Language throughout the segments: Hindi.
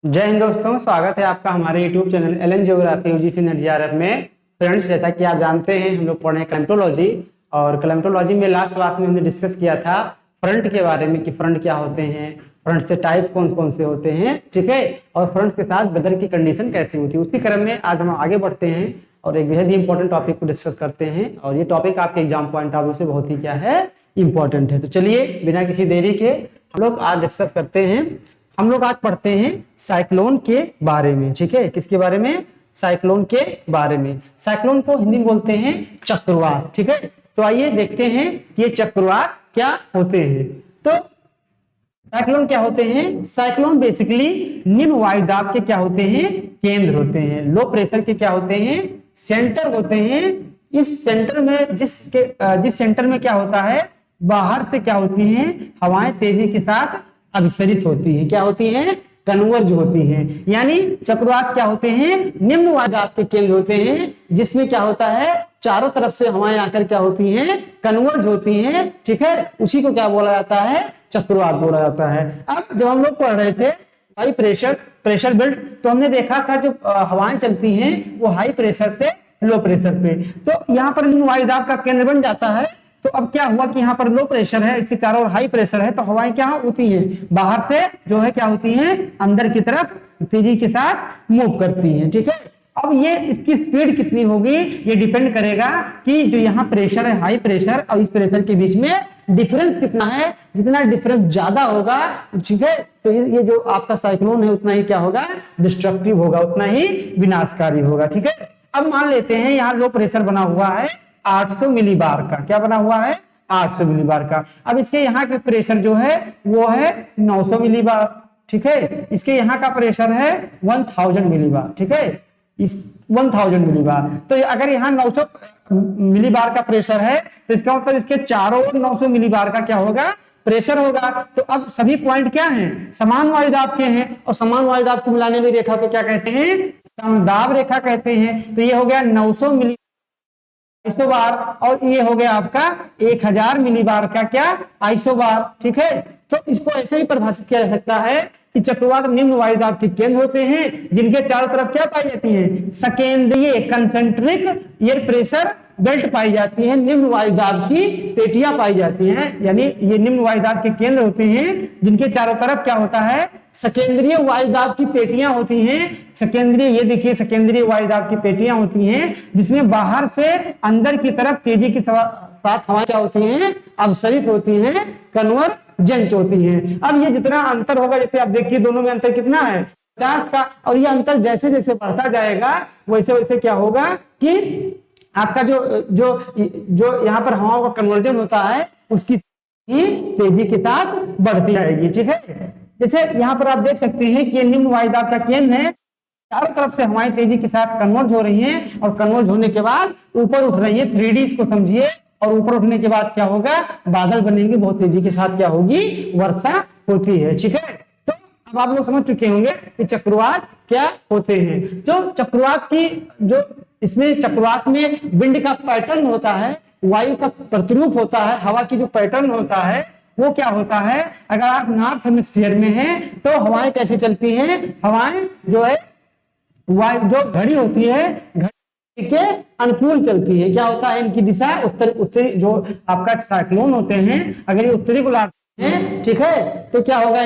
जय हिंद दोस्तों, स्वागत है आपका हमारे YouTube channel Allen geography UGC NET JRF में। फ्रेंड्स, जैसा कि आप जानते हैं हम लोग पढ़े हैं क्लाइमेटोलॉजी, और क्लाइमेटोलॉजी में लास्ट क्लास में हमने डिस्कस किया था फ्रंट के बारे में कि फ्रंट क्या होते हैं, फ्रंट से टाइप्स कौन कौन से होते हैं, ठीक है, और फ्रंट्स के साथ वेदर की कंडीशन कैसी होती है। उसी क्रम में आज हम आगे बढ़ते हैं और एक बेहद ही इंपॉर्टेंट टॉपिक को डिस्कस करते हैं, और ये टॉपिक आपके एग्जाम पॉइंट ऑफ व्यू से बहुत ही क्या है, इंपॉर्टेंट है। तो चलिए बिना किसी देरी के हम लोग आज डिस्कस करते हैं। हम लोग आज पढ़ते हैं साइक्लोन के बारे में, ठीक है। किसके बारे में? साइक्लोन के बारे में। साइक्लोन को हिंदी में बोलते हैं चक्रवात, ठीक है। तो आइए देखते हैं कि ये चक्रवात क्या होते हैं। तो साइक्लोन क्या होते हैं? साइक्लोन बेसिकली निम्न वायुदाब के क्या होते हैं? केंद्र होते हैं। लो प्रेशर के क्या होते हैं? सेंटर होते हैं। इस सेंटर में जिस सेंटर में क्या होता है, बाहर से क्या होती हैं, हवाएं तेजी के साथ अभिसरित होती है। क्या होती है? कन्वर्ज होती है। यानी चक्रवात क्या होते हैं? निम्न वायुदाब के केंद्र होते हैं, जिसमें क्या होता है, चारों तरफ से हवाएं आकर क्या होती हैं, कन्वर्ज होती हैं, ठीक है। उसी को क्या बोला जाता है? चक्रवात बोला जाता है। अब जब हम लोग पढ़ रहे थे हाई प्रेशर बेल्ट, तो हमने देखा था जो हवाएं चलती हैं वो हाई प्रेशर से लो प्रेशर पे, तो यहाँ पर निम्न वायुदाब का केंद्र बन जाता है। तो अब क्या हुआ कि यहाँ पर लो प्रेशर है, इसके चारों ओर हाई प्रेशर है, तो हवाएं क्या होती हैं, बाहर से जो है क्या होती हैं, अंदर की तरफ तेजी के साथ मूव करती हैं, ठीक है। अब ये इसकी स्पीड कितनी होगी, ये डिपेंड करेगा कि जो यहाँ प्रेशर है, हाई प्रेशर और इस प्रेशर के बीच में डिफरेंस कितना है। जितना डिफरेंस ज्यादा होगा, ठीक है, तो ये जो आपका साइक्लोन है उतना ही क्या होगा, डिस्ट्रक्टिव होगा, उतना ही विनाशकारी होगा, ठीक है। अब मान लेते हैं यहाँ लो प्रेशर बना हुआ है 800 मिलीबार का। क्या बना हुआ है? 800 मिलीबार का। अब इसके यहाँ के प्रेशर जो है वो है 900 मिलीबार, ठीक है। इसके यहाँ का प्रेशर है 1000 मिलीबार, ठीक है, इस 1000 मिलीबार। तो अगर यहाँ 900 मिलीबार का प्रेशर है, तो इसका मतलब इसके चारों ओर 900 मिलीबार का क्या होगा, प्रेशर होगा। तो अब सभी पॉइंट क्या हैं, समान वायुदाब के हैं, और समान वायुदाब को मिलाने वाली रेखा को क्या कहते हैं, समदाब रेखा कहते हैं। तो ये हो गया 900 मिली 200 बार, और ये हो गया आपका 1000 मिलीबार का क्या, 200 बार, ठीक है। तो इसको ऐसे भी परिभाषित किया जा सकता है कि चक्रवात निम्न वायुदाब के केंद्र होते हैं, जिनके चारों तरफ क्या पाई जाती है, सकेंद्रीय कंसेंट्रिक एयर प्रेशर बेल्ट पाई जाती है, निम्न वायुदाब की पेटियां पाई जाती हैं। यानी ये निम्न वायुदाब के केंद्र होते हैं, जिनके चारों तरफ क्या होता है, सकेंद्रीय वायुदाब की पेटियां होती हैं। सकेंद्रीय, ये देखिए सकेंद्रीय वायुदाब की पेटियां होती हैं, जिसमें बाहर से अंदर की तरफ तेजी के साथ हवाएं क्या होती हैं, अवसरित होती हैं, कन्वर्जेंट होती हैं। अब ये जितना अंतर होगा, जैसे आप देखिए दोनों में अंतर कितना है, 50 का, और ये अंतर जैसे जैसे बढ़ता जाएगा वैसे वैसे क्या होगा कि आपका जो जो जो यहाँ पर हवाओं का कन्वर्जन होता है उसकी तेजी के साथ बढ़ती जाएगी, ठीक है। जैसे यहाँ पर आप देख सकते हैं कि निम्न वायुदाब का केंद्र है, चारों तरफ से हवाएं तेजी के साथ कन्वर्ज हो रही हैं, और कन्वर्ज होने के बाद ऊपर उठ रही है, 3D इसको समझिए। और ऊपर उठने के बाद क्या होगा, बादल बनेंगे, बहुत तेजी के साथ क्या होगी, वर्षा होती है, ठीक है। तो अब आप लोग समझ चुके होंगे कि चक्रवात क्या होते हैं। जो चक्रवात की जो इसमें चक्रवात में विंड का पैटर्न होता है, वायु का प्रतिरूप होता है, हवा की जो पैटर्न होता है वो क्या होता है। अगर आप नॉर्थ हेमिस्फीयर में हैं तो हवाएं कैसे चलती हैं, हवाएं जो है वायु जो घड़ी होती है, घड़ी के अनुकूल चलती है। क्या होता है, इनकी दिशा उत्तरी जो आपका साइक्लोन होते हैं, अगर ये उत्तरी गोलार्ध हैं, ठीक है, तो क्या होगा,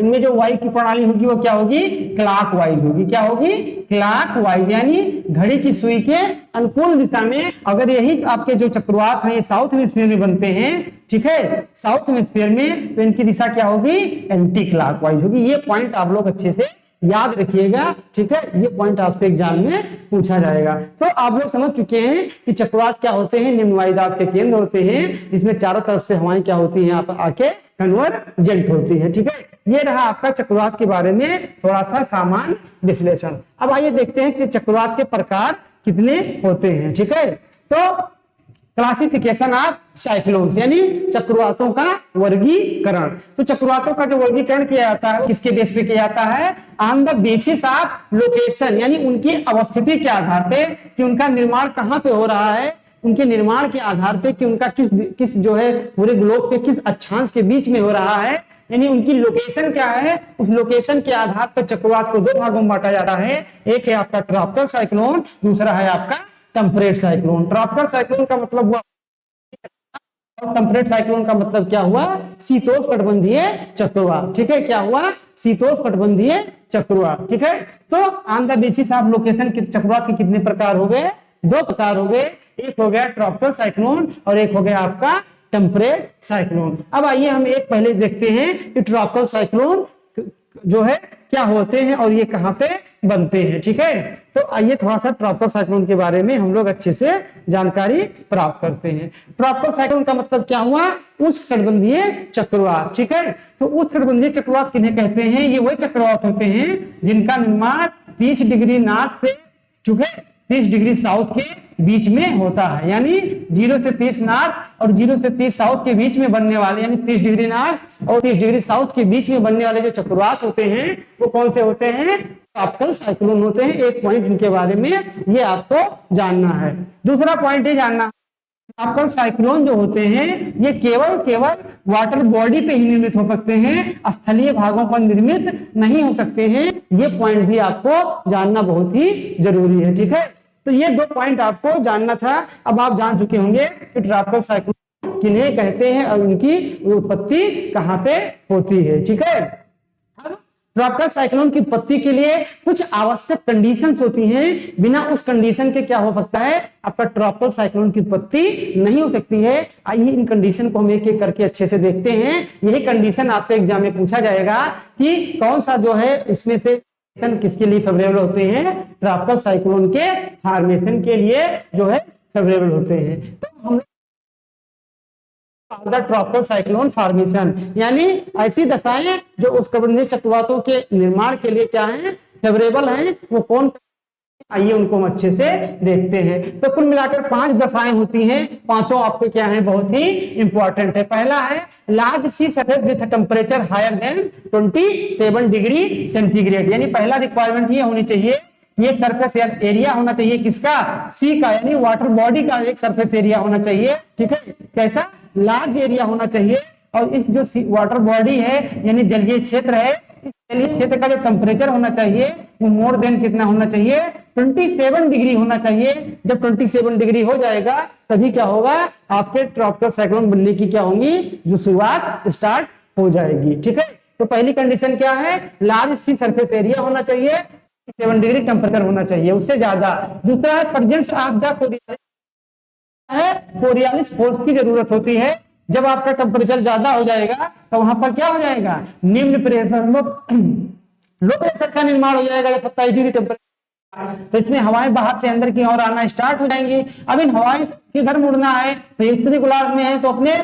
इनमें जो वायु की प्रणाली होगी वो क्या होगी, क्लॉक वाइज होगी। क्या होगी, क्लॉक वाइज, यानी घड़ी की सुई के अनुकूल दिशा में। अगर यही आपके जो चक्रवात हैं ये साउथ हेमिस्फीयर में बनते हैं, ठीक है, साउथ हेमिस्फीयर में, तो इनकी दिशा क्या होगी, एंटी क्लॉक वाइज होगी। ये पॉइंट आप लोग अच्छे से याद रखिएगा, ठीक है, ये पॉइंट आपसे एग्जाम में पूछा जाएगा। तो आप लोग समझ चुके हैं कि चक्रवात क्या होते हैं, निम्न वायुदाब के केंद्र होते हैं, जिसमें चारों तरफ से हवाएं क्या होती हैं, यहाँ पर आके कन्वर्जेंट होती है, ठीक है। ये रहा आपका चक्रवात के बारे में थोड़ा सा सामान्य विश्लेषण। अब आइए देखते हैं कि चक्रवात के प्रकार कितने होते हैं, ठीक है। तो क्लासिफिकेशन ऑफ साइक्लोन्स, यानी चक्रवातों का वर्गीकरण। तो चक्रवातों का जो वर्गीकरण किया जाता है किसके बेस पे किया जाता है, on the basis of location, यानी उनकी अवस्थिति के आधार पे कि उनका निर्माण कहाँ पे हो रहा है, उनके निर्माण के आधार पे कि उनका किस जो है पूरे ग्लोब पे किस अक्षांश के बीच में हो रहा है, यानी उनकी लोकेशन क्या है, उस लोकेशन के आधार पर चक्रवात को दो भागों में बांटा जाता है। एक है आपका ट्रॉपिकल साइक्लोन, दूसरा है आपका टेम्परेट साइक्लोन। ट्रॉपिकल साइक्लोन का मतलब हुआ, टेम्परेट साइक्लोन का मतलब क्या हुआ, शीतोष्णकटिबंधीय चक्रवात। ठीक है, क्या हुआ, शीतोष्णकटिबंधीय चक्रवात। ठीक है, तो on the basis of location के चक्रवात के कितने प्रकार हो गए, दो प्रकार हो गए। एक हो गया ट्रॉपिकल साइक्लोन और एक हो गया आपका टेम्परेट साइक्लोन। अब आइए हम एक पहले देखते हैं कि ट्रॉपिकल साइक्लोन जो है क्या होते हैं और ये कहां पे बनते हैं। ठीक है, तो आइए थोड़ा सा ट्रॉपिकल साइक्लोन के बारे में हम लोग अच्छे से जानकारी प्राप्त करते हैं। ट्रॉपिकल साइक्लोन का मतलब क्या हुआ, उष्णकटिबंधीय चक्रवात। ठीक है, तो उष्णकटिबंधीय चक्रवात किन्हें कहते हैं, ये वही चक्रवात होते हैं जिनका निर्माण 30 डिग्री नॉर्थ से, ठीक है, 30 डिग्री साउथ के बीच में होता है। यानी 0 से 30 नॉर्थ और 0 से 30 साउथ के बीच में बनने वाले, यानी 30 डिग्री नॉर्थ और 30 डिग्री साउथ के बीच में बनने वाले जो चक्रवात होते हैं वो कौन से होते हैं, ट्रॉपिकल साइक्लोन होते हैं। एक पॉइंट इनके बारे में ये आपको जानना है। दूसरा पॉइंट ये जानना, ट्रॉपिकल साइक्लोन जो होते हैं ये केवल वाटर बॉडी पे ही निर्मित हो सकते हैं, स्थलीय भागों पर निर्मित नहीं हो सकते हैं। ये पॉइंट भी आपको जानना बहुत ही जरूरी है। ठीक है, तो ये दो पॉइंट आपको जानना था। अब आप जान चुके होंगे कि ट्रॉपिकल साइक्लोन किन्हें कहते हैं और उनकी उत्पत्ति कहां पे होती है। ठीक है, अब ट्रॉपिकल साइक्लोन की उत्पत्ति के लिए कुछ आवश्यक कंडीशंस होती हैं, बिना उस कंडीशन के क्या हो सकता है, आपका ट्रॉपिकल साइक्लोन की उत्पत्ति नहीं हो सकती है। आइए इन कंडीशन को हम एक एक करके अच्छे से देखते हैं। यही कंडीशन आपसे एग्जाम में पूछा जाएगा कि कौन सा जो है इसमें से किसके लिए फेवरेबल होते हैं, ट्रॉपिकल साइक्लोन के फॉर्मेशन के लिए जो है फेवरेबल होते हैं। तो हम ट्रॉपिकल साइक्लोन फॉर्मेशन यानी ऐसी दशाएं जो उष्णकटिबंधीय चक्रवातों के निर्माण के लिए क्या है, फेवरेबल हैं, वो कौन, आइए उनको हम अच्छे से देखते हैं। तो कुल मिलाकर 5 दशाएं होती हैं, पांचों आपको क्या है, बहुत ही इंपॉर्टेंट है। पहला है large sea surface with temperature higher than 27 degree centigrade, यानी पहला रिक्वायरमेंट ये होनी चाहिए, ये सरफेस एरिया होना चाहिए किसका, सी का, यानी वाटर बॉडी का एक सरफेस एरिया होना चाहिए। ठीक है, कैसा, लार्ज एरिया होना चाहिए। और इस जो वाटर बॉडी है यानी जलीय क्षेत्र है, इस जलीय क्षेत्र का जो टेम्परेचर होना चाहिए वो मोर देन कितना होना चाहिए, 27 डिग्री होना चाहिए। जब 27 डिग्री हो जाएगा तभी क्या होगा, आपके ट्रॉपिकल साइक्लोन बनने की क्या होंगी, जो शुरुआत स्टार्ट हो जाएगी। ठीक है, तो पहली कंडीशन क्या है, लार्ज सी सरफेस एरिया होना चाहिए, 7 डिग्री टेम्परेचर होना चाहिए, उससे ज्यादा। दूसरा है presence of the Coriolis force की जरूरत होती है। जब आपका टेम्परेचर ज्यादा हो जाएगा तो वहां पर क्या हो जाएगा, निम्न प्रेशर लो प्रेशर का निर्माण हो जाएगा। 27 डिग्री टेम्परेचर, तो इसमें हवाएं बाहर से अंदर की ओर आना स्टार्ट हो जाएंगी। अब इन हवाएं किधर मुड़ना है, तो उत्तरी गोलार्ध में है तो अपने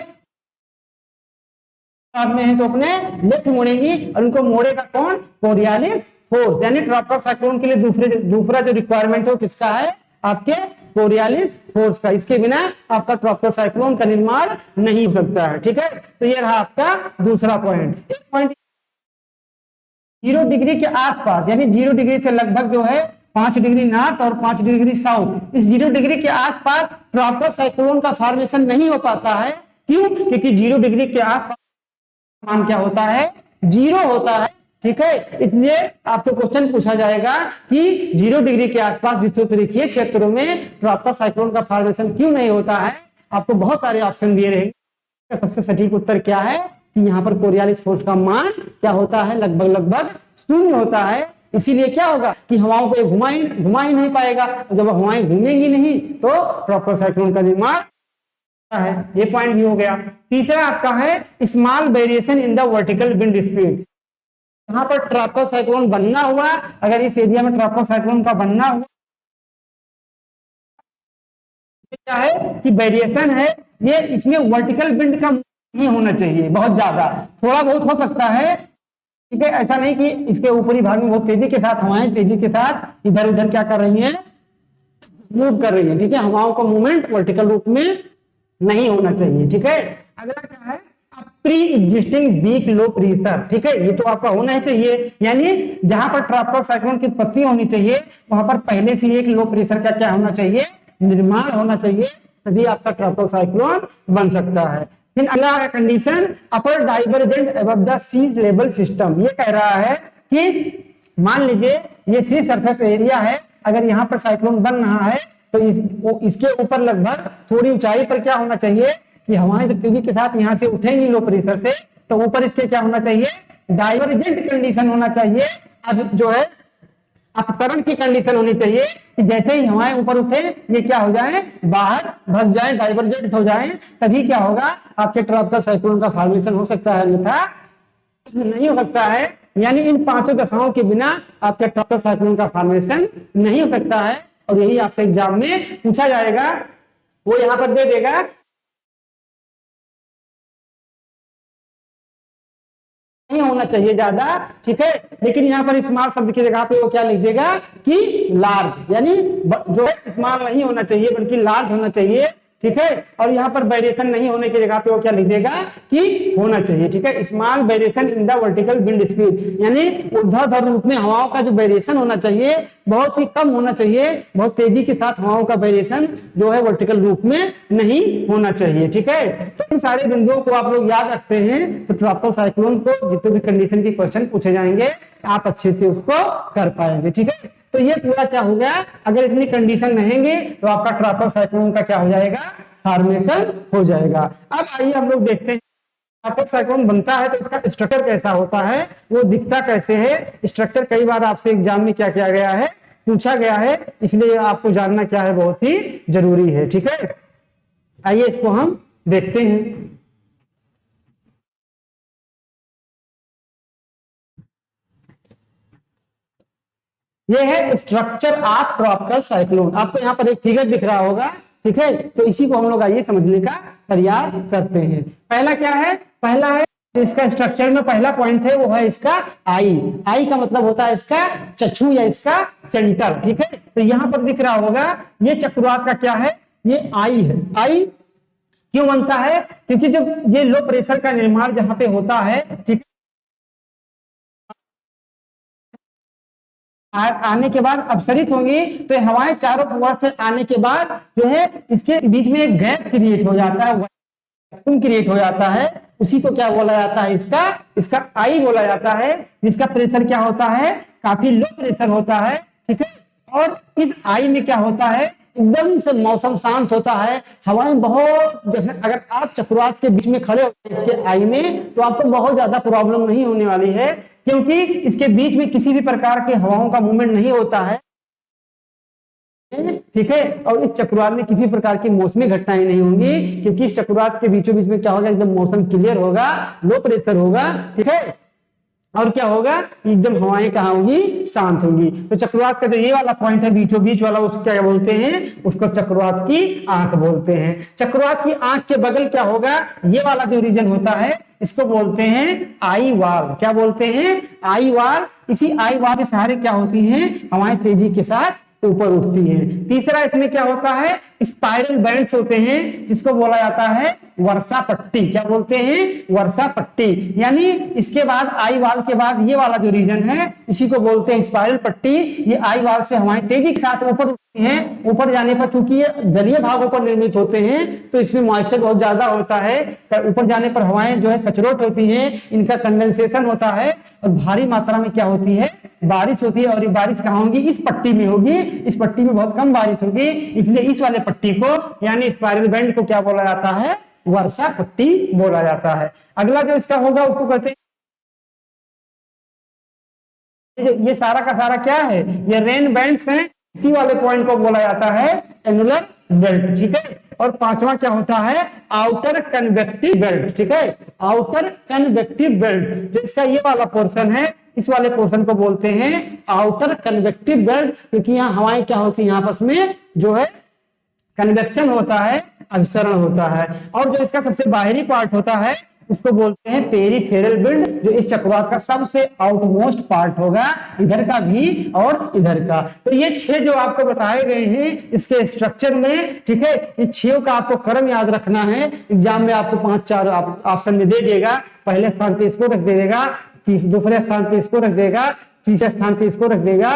लेफ्ट मुड़ेंगी, और उनको मोड़ेगा कौन, कोरियालिस फोर्स। यानी ट्रॉपिकल साइक्लोन के लिए दूसरा जो रिक्वायरमेंट है किसका है, आपके कोरियालिस फोर्स का। इसके बिना आपका ट्रॉपिकल साइक्लोन का निर्माण नहीं हो सकता है। ठीक है, तो ये रहा आपका दूसरा पॉइंट। एक पॉइंट 0 डिग्री के आसपास, यानी 0 डिग्री से लगभग जो है 5 डिग्री नॉर्थ और 5 डिग्री साउथ, इस 0 डिग्री के आसपास ट्रॉपिकल साइक्लोन का फॉर्मेशन नहीं हो पाता है। क्यों, क्योंकि 0 डिग्री के आसपास मान क्या होता है, 0 होता है। ठीक है, इसलिए आपको क्वेश्चन पूछा जाएगा कि 0 डिग्री के आसपास विषुववृत्तीय क्षेत्रों में ट्रॉपिकल साइक्लोन का फॉर्मेशन क्यों नहीं होता है। आपको बहुत सारे ऑप्शन दिए रहेंगे, सबसे सटीक उत्तर क्या है कि यहाँ पर कोरियालिस फोर्स का मान क्या होता है, लगभग 0 होता है। इसीलिए क्या होगा कि हवाओं को घुमा ही नहीं पाएगा, जब हवाएं घूमेंगी नहीं तो ट्रॉपिकल साइक्लोन का निर्माण है। ये पॉइंट भी हो गया। तीसरा आपका है small variation in the vertical wind speed. यहाँ पर ट्रॉपिकल साइक्लोन बनना हुआ, अगर इस एरिया में ट्रॉपिकल साइक्लोन का बनना हुआ, क्या है कि वेरिएशन है ये, इसमें वर्टिकल विंड का नहीं होना चाहिए, बहुत ज्यादा, थोड़ा बहुत हो सकता है। ठीक है, ऐसा नहीं कि इसके ऊपरी भाग में बहुत तेजी के साथ हवाएं तेजी के साथ इधर उधर क्या कर रही हैं, मूव कर रही है। ठीक है, हवाओं का मूवमेंट वर्टिकल रूप में नहीं होना चाहिए। ठीक है, अगला क्या है, pre existing weak low pressure. ठीक है, ये तो आपका होना ही चाहिए, यानी जहां पर ट्रॉपिकल साइक्लोन की उत्पत्ति होनी चाहिए वहां पर पहले से एक लो प्रेशर का क्या होना चाहिए, निर्माण होना चाहिए, तभी आपका ट्रॉपिकल साइक्लोन बन सकता है। फिर अगला condition, upper divergent above the sea level system. ये कह रहा है कि मान लीजिए ये सी सरफेस एरिया है, अगर यहाँ पर साइक्लोन बन रहा है तो इसके ऊपर लगभग थोड़ी ऊंचाई पर क्या होना चाहिए कि हवाएं तेजी के साथ यहाँ से उठेंगी लो प्रेशर से, तो ऊपर इसके क्या होना चाहिए, डाइवर्जेंट कंडीशन होना चाहिए। अब जो है अपसरण की कंडीशन होनी चाहिए कि जैसे ही हवाएं ऊपर उठे ये क्या हो जाए, बाहर भग जाए, डाइवर्जेंट हो जाए, तभी क्या होगा, आपके ट्रॉपिकल साइक्लोन का फॉर्मेशन हो सकता है, अन्यथा नहीं हो सकता है। यानी इन पांचों दशाओं के बिना आपके ट्रॉपिकल साइक्लोन का फॉर्मेशन नहीं हो सकता है, और यही आपसे एग्जाम में पूछा जाएगा। वो यहां पर दे देगा नहीं होना चाहिए ज्यादा, ठीक है, लेकिन यहाँ पर स्मॉल शब्द की जगह पे वो क्या लिख देगा कि लार्ज, यानी जो है स्मॉल नहीं होना चाहिए बल्कि लार्ज होना चाहिए, ठीक है। और यहाँ पर वेरिएशन नहीं होने की जगह पे वो क्या लिख देगा कि होना चाहिए, ठीक है। Small variation in the vertical wind speed, यानी ऊर्ध्वाधर रूप में हवाओं का जो वेरिएशन होना चाहिए बहुत ही कम होना चाहिए, बहुत तेजी के साथ हवाओं का वेरिएशन जो है वर्टिकल रूप में नहीं होना चाहिए, ठीक है। तो इन सारे बिंदुओं को आप लोग याद रखते हैं तो ट्रॉपिकल साइक्लोन को जितने भी कंडीशन के क्वेश्चन पूछे जाएंगे आप अच्छे से उसको कर पाएंगे, ठीक है। तो ये पूरा क्या हो गया, अगर इतनी कंडीशन रहेंगे तो आपका ट्रॉपिकल साइक्लोन का क्या हो जाएगा, फॉर्मेशन हो जाएगा। अब आइए हम लोग देखते हैं ट्रॉपिकल साइक्लोन बनता है तो उसका स्ट्रक्चर कैसा होता है, वो दिखता कैसे है। स्ट्रक्चर कई बार आपसे एग्जाम में क्या किया गया है, पूछा गया है, इसलिए आपको जानना क्या है बहुत ही जरूरी है, ठीक है। आइए इसको हम देखते हैं। ये है स्ट्रक्चर ऑफ ट्रॉपिकल साइक्लोन, आपको यहाँ पर एक फिगर दिख रहा होगा, ठीक है। तो इसी को हम लोग आइए समझने का प्रयास करते हैं। पहला क्या है, पहला है इसका स्ट्रक्चर में पहला पॉइंट है वो है इसका आई। आई का मतलब होता है इसका चक्षु या इसका सेंटर, ठीक है। तो यहाँ पर दिख रहा होगा ये चक्रवात का क्या है, ये आई है। आई क्यों बनता है, क्योंकि जब ये लो प्रेशर का निर्माण जहां पे होता है, ठीक, आने के बाद अपसरित होंगी तो हवाएं चारों तरफ से आने के बाद जो है इसके बीच में एक गैप क्रिएट हो जाता है, वैक्यूम क्रिएट हो जाता है, उसी को क्या बोला जाता है, इसका आई बोला जाता है, जिसका प्रेशर क्या होता है, काफी लो प्रेशर होता है, ठीक है। और इस आई में क्या होता है, एकदम से मौसम शांत होता है, हवाएं बहुत, जैसे अगर आप चक्रवात के बीच में खड़े हो इसके आई में तो आपको बहुत ज्यादा प्रॉब्लम नहीं होने वाली है, क्योंकि इसके बीच में किसी भी प्रकार के हवाओं का मूवमेंट नहीं होता है, ठीक है। और इस चक्रवात में किसी प्रकार की मौसमी घटनाएं नहीं होंगी, क्योंकि इस चक्रवात के बीचों बीच में क्या होगा, एकदम मौसम क्लियर होगा, लो प्रेशर होगा, ठीक है। और क्या होगा, एकदम हवाएं कहाँ होगी, शांत होंगी। तो चक्रवात का जो ये वाला पॉइंट है बीचों बीच वाला, उसको क्या बोलते हैं, उसको चक्रवात की आंख बोलते हैं। चक्रवात की आंख के बगल क्या होगा, ये वाला जो रीजन होता है इसको बोलते हैं आई वाल। क्या बोलते हैं, आई वाल। इसी आई वाल के सहारे क्या होती हैं, हवाएं तेजी के साथ ऊपर उठती हैं। तीसरा इसमें क्या होता है, स्पाइरल बैंड्स होते हैं, जिसको बोला जाता है वर्षा पट्टी। क्या बोलते हैं, वर्षा पट्टी। यानी इसके बाद आई वाल के बाद ये वाला जो रीजन है इसी को बोलते हैं स्पाइरल पट्टी। ये आई वाल से हवाएं तेजी के साथ ऊपर उठती हैं, ऊपर जाने पर चूंकि ये जलीय भागों पर निर्मित होते हैं तो इसमें मॉइस्चर बहुत ज्यादा होता है, ऊपर जाने पर हवाएं जो है सचरोट होती हैं, इनका कंडेंसेशन होता है और भारी मात्रा में क्या होती है, बारिश होती है। और ये बारिश कहाँ होगी, इस पट्टी में होगी, इस पट्टी में बहुत कम बारिश होगी, इसलिए इस वाले पट्टी को यानी स्पाइरल बैंड को क्या बोला जाता है, वर्षा पट्टी बोला जाता है। अगला जो इसका होगा उसको कहते हैं, ये सारा का सारा क्या है, ये रेन बैंड्स हैं, इसी वाले पॉइंट को बोला जाता है एनुलर बेल्ट, ठीक है। और पांचवा क्या होता है, आउटर कन्वेक्टिव बेल्ट, ठीक है। आउटर कन्वेक्टिव बेल्ट, जो इसका ये वाला पोर्शन है इस वाले पोर्शन को बोलते हैं आउटर कन्वेक्टिव बेल्ट, क्योंकि यहाँ हवाएं क्या होती है, आपस में जो है कन्वेक्शन होता है, अभिसरण होता है। और जो इसका सबसे बाहरी पार्ट होता है उसको बोलते हैं पेरिफेरल बेल्ट, जो इस चक्रवात का सबसे आउटमोस्ट पार्ट होगा, इधर का भी और इधर का। तो ये 6 जो आपको बताए गए हैं इसके स्ट्रक्चर में, ठीक है। ये 6 का आपको क्रम याद रखना है, एग्जाम में आपको 5-4 ऑप्शन में दे देगा, पहले स्थान पे इसको रख देगा, दूसरे स्थान पे इसको रख देगा, तीसरे स्थान पे इसको रख देगा,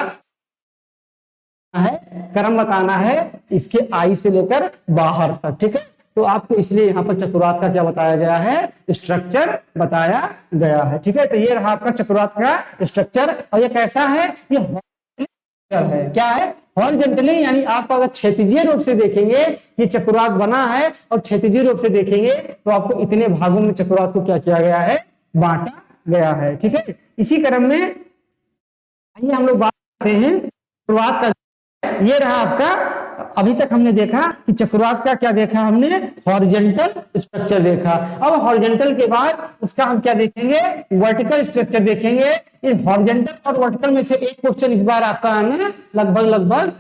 है क्रम बताना है इसके आई से लेकर बाहर तक, ठीक है। तो आपको इसलिए यहाँ पर चक्रवात का क्या बताया गया है, स्ट्रक्चर बताया गया है। ठीक है, तो ये रहा आपका चक्रवात का स्ट्रक्चर। और ये कैसा है, ये है, क्या है, हॉरिजॉन्टली, यानी आप अगर क्षैतिजीय रूप से देखेंगे ये चक्रवात बना है, और क्षैतिजीय रूप से देखेंगे तो आपको इतने भागों में चक्रवात को क्या किया गया है, बांटा गया है। ठीक है, इसी क्रम में आइए हम लोग बात करते हैं चक्रवात का। ये रहा आपका, अभी तक हमने देखा कि चक्रवात का क्या देखा, हमने हॉरिजॉन्टल स्ट्रक्चर देखा। अब हॉरिजॉन्टल के बाद उसका हम क्या देखेंगे, वर्टिकल स्ट्रक्चर देखेंगे। इन हॉरिजॉन्टल और वर्टिकल में से एक क्वेश्चन इस बार आपका आना लगभग।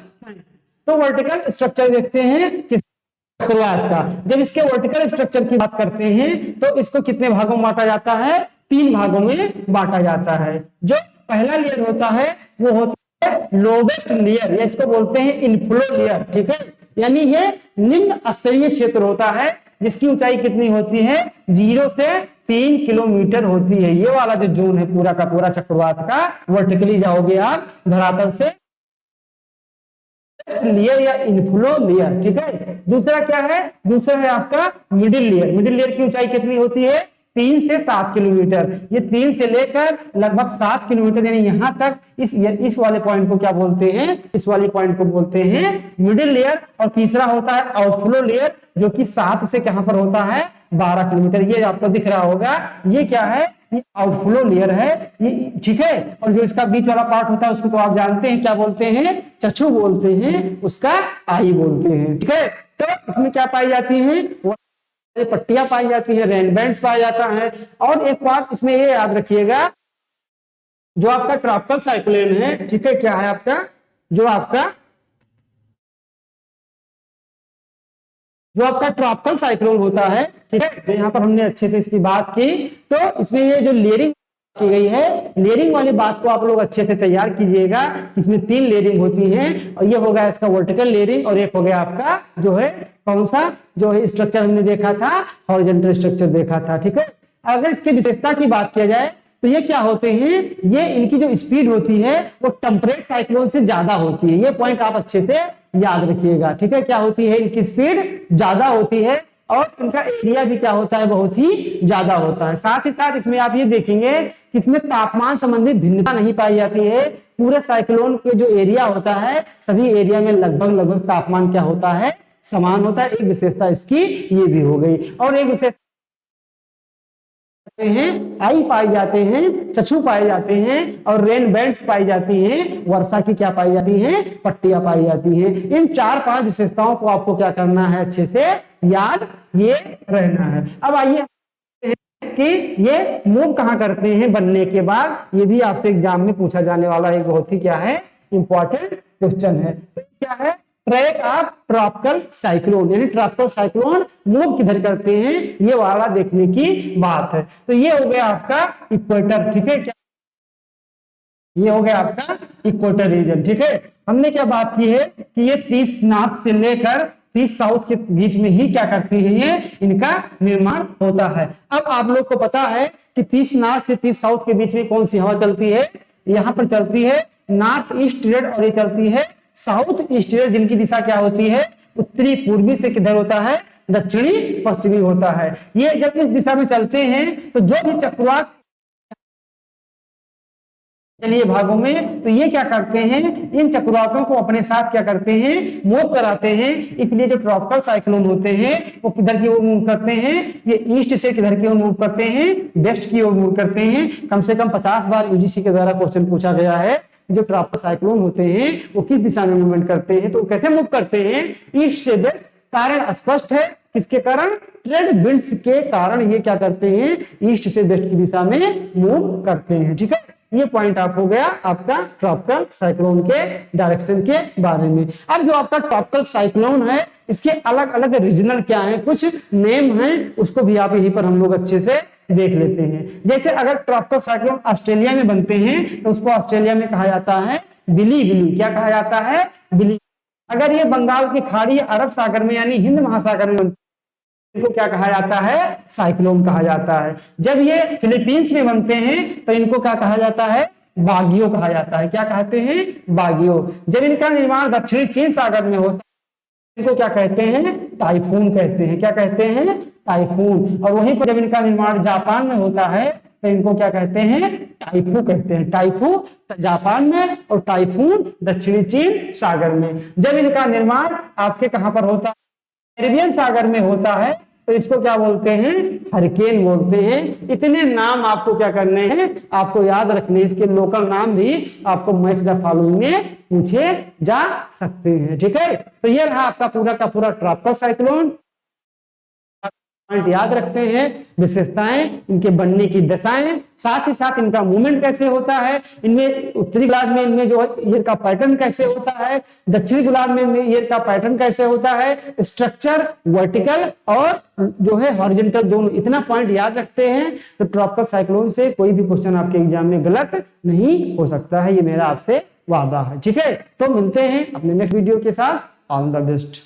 तो वर्टिकल स्ट्रक्चर देखते हैं किस चक्रवात का। जब इसके वर्टिकल स्ट्रक्चर की बात करते हैं तो इसको कितने भागों में बांटा जाता है, 3 भागों में बांटा जाता है। जो पहला लेयर होता है वो होता है लोवेस्ट लेयर, या इसको बोलते हैं इनफ्लो लेयर। ठीक है, यानी ये निम्न स्तरीय क्षेत्र होता है जिसकी ऊंचाई कितनी होती है, 0 से 3 किलोमीटर होती है। ये वाला जो जोन है पूरा का पूरा चक्रवात का, वर्टिकली जाओगे आप धरातल से लेयर या इनफ्लो लेयर। ठीक है, दूसरा क्या है, दूसरा है आपका मिडिल लेयर। मिडिल लेयर की ऊंचाई कितनी होती है, 3 से 7 किलोमीटर। ये 3 से लेकर लगभग 7 किलोमीटर, यानी यहां तक इस वाले पॉइंट को क्या बोलते हैं, इस वाले पॉइंट को बोलते हैं मिडिल लेयर। और तीसरा होता है आउटफ्लो लेयर, जो कि 7 से कहां पर होता है, 12 किलोमीटर। ये आपको दिख रहा होगा, ये क्या है, ये आउटफ्लो लेयर है ये। ठीक है, और जो इसका बीच वाला पार्ट होता है उसको तो आप जानते हैं क्या बोलते हैं, चक्षु बोलते हैं, उसका आई बोलते हैं। ठीक है, तो इसमें क्या पाई जाती है, पट्टियां पाई जाती है, रेन बैंड्स पाया जाता है। और एक बात इसमें ये याद रखिएगा, जो आपका ट्रॉपिकल साइक्लोन है, ठीक है, क्या है आपका, जो आपका ट्रॉपिकल साइक्लोन होता है, ठीक है, तो यहाँ पर हमने अच्छे से इसकी बात की। तो इसमें ये जो लेयरिंग की गई है, लेयरिंग वाली बात को आप लोग अच्छे से तैयार कीजिएगा। इसमें 3 लेयरिंग होती हैं, और ये हो गया इसका वर्टिकल लेयरिंग, और एक हो गया आपका जो है कौन सा, जो है स्ट्रक्चर हमने देखा था, हॉरिजॉन्टल स्ट्रक्चर देखा था। ठीक है, अगर इसकी विशेषता की बात किया जाए तो ये क्या होते हैं, ये इनकी जो स्पीड होती है वो टेम्परेट साइक्लोन से ज्यादा होती है। ये पॉइंट आप अच्छे से याद रखिएगा। ठीक है, क्या होती है, इनकी स्पीड ज्यादा होती है, और इनका एरिया भी क्या होता है, बहुत ही ज्यादा होता है। साथ ही साथ इसमें आप ये देखेंगे कि इसमें तापमान संबंधी भिन्नता नहीं पाई जाती है। पूरे साइक्लोन के जो एरिया होता है, सभी एरिया में लगभग तापमान क्या होता है, समान होता है। एक विशेषता इसकी ये भी हो गई। और एक विशेषता हैं, आई पाए जाते हैं, चक्षु पाए जाते हैं, और रेन बैंड्स पाई जाती हैं, वर्षा की क्या पाई जाती हैं, पट्टियां पाई जाती हैं। इन 4-5 विशेषताओं को आपको क्या करना है, अच्छे से याद ये रहना है। अब आइए कि ये मूव कहां करते हैं बनने के बाद, ये भी आपसे एग्जाम में पूछा जाने वाला एक बहुत ही क्या है, इंपॉर्टेंट क्वेश्चन है। तो क्या है, ट्रैक ऑफ ट्रॉपिकल साइक्लोन, यानी ट्रॉपिकल साइक्लोन मूव किधर करते हैं, ये वाला देखने की बात है। तो ये हो गया आपका इक्वेटर। ठीक है, क्या ये हो गया आपका इक्वेटर रीजन। ठीक है, हमने क्या बात की है कि ये 30 नॉर्थ से लेकर 30 साउथ के बीच में ही क्या करती है, ये इनका निर्माण होता है। अब आप लोग को पता है कि 30 नॉर्थ से 30 साउथ के बीच में कौन सी हवा चलती है, यहाँ पर चलती है नॉर्थ ईस्ट ट्रेड, और ये चलती है साउथ ईस्ट ट्रेड, जिनकी दिशा क्या होती है, उत्तरी पूर्वी से किधर होता है, दक्षिणी पश्चिमी होता है। ये जब इस दिशा में चलते हैं तो जो भी चक्रवात चलिए भागों में, तो ये क्या करते हैं, इन चक्रवातों को अपने साथ क्या करते हैं, मूव कराते हैं। इसलिए जो ट्रॉपिकल साइक्लोन होते हैं वो किधर की ओर मूव करते हैं, ये ईस्ट से किधर की ओर मूव करते हैं, वेस्ट की ओर मूव करते हैं। कम से कम 50 बार यूजीसी के द्वारा क्वेश्चन पूछा गया है, जो ट्रॉपिकल साइक्लोन होते हैं वो किस दिशा में मूवमेंट करते हैं, तो कैसे मूव करते हैं, ईस्ट से वेस्ट। कारण स्पष्ट है, किसके कारण, ट्रेड विंड्स के कारण ये क्या करते हैं, ईस्ट से वेस्ट की दिशा में मूव करते हैं। ठीक है, ये पॉइंट आप हो गया आपका ट्रॉपिकल साइक्लोन के डायरेक्शन के बारे में। अब जो आपका ट्रॉपिकल साइक्लोन है, इसके अलग अलग रीजनल क्या है, कुछ नेम है, उसको भी आप यहीं पर हम लोग अच्छे से देख लेते हैं। जैसे अगर ट्रॉपिकल साइक्लोन ऑस्ट्रेलिया में बनते हैं तो उसको ऑस्ट्रेलिया में कहा जाता है बिली बिली। क्या कहा जाता है, बिली। अगर ये बंगाल की खाड़ी, अरब सागर में यानी हिंद महासागर में, इनको क्या कहा जाता है, साइक्लोन कहा जाता है। जब ये फिलीपींस में बनते हैं तो इनको क्या कहा जाता है, बागियो कहा जाता है। क्या कहते हैं, बागियो। जब इनका निर्माण दक्षिणी चीन सागर में होता है, इनको क्या कहते हैं, टाइफून कहते हैं। क्या कहते हैं? टाइफून। और वहीं पर जब इनका निर्माण जापान में होता है तो इनको क्या कहते हैं? टाइफू कहते हैं। टाइफू जापान में और टाइफून दक्षिणी चीन सागर में। जब इनका निर्माण आपके कहां पर होता है? कैरिबियन सागर में होता है तो इसको क्या बोलते हैं? हरिकेन बोलते हैं। इतने नाम आपको क्या करने हैं? आपको याद रखने। इसके लोकल नाम भी आपको मैच द फॉलोइंग में पूछे जा सकते हैं। ठीक है, तो यह रहा आपका पूरा का पूरा ट्रॉपिकल साइक्लोन। पॉइंट याद रखते हैं, विशेषताएं, इनके बनने की दशाएं, साथ ही साथ इनका मूवमेंट कैसे होता है, इनमें उत्तरी गोलार्ध में इनमें जो ईयर का पैटर्न कैसे होता है, दक्षिणी गोलार्ध में इनमें ईयर का पैटर्न कैसे होता है, स्ट्रक्चर वर्टिकल और जो है हॉरिजॉन्टल दोनों। इतना पॉइंट याद रखते हैं तो ट्रॉपिकल साइक्लोन से कोई भी क्वेश्चन आपके एग्जाम में गलत नहीं हो सकता है। ये मेरा आपसे वादा है। ठीक है, तो मिलते हैं अपने नेक्स्ट वीडियो के साथ। All the best.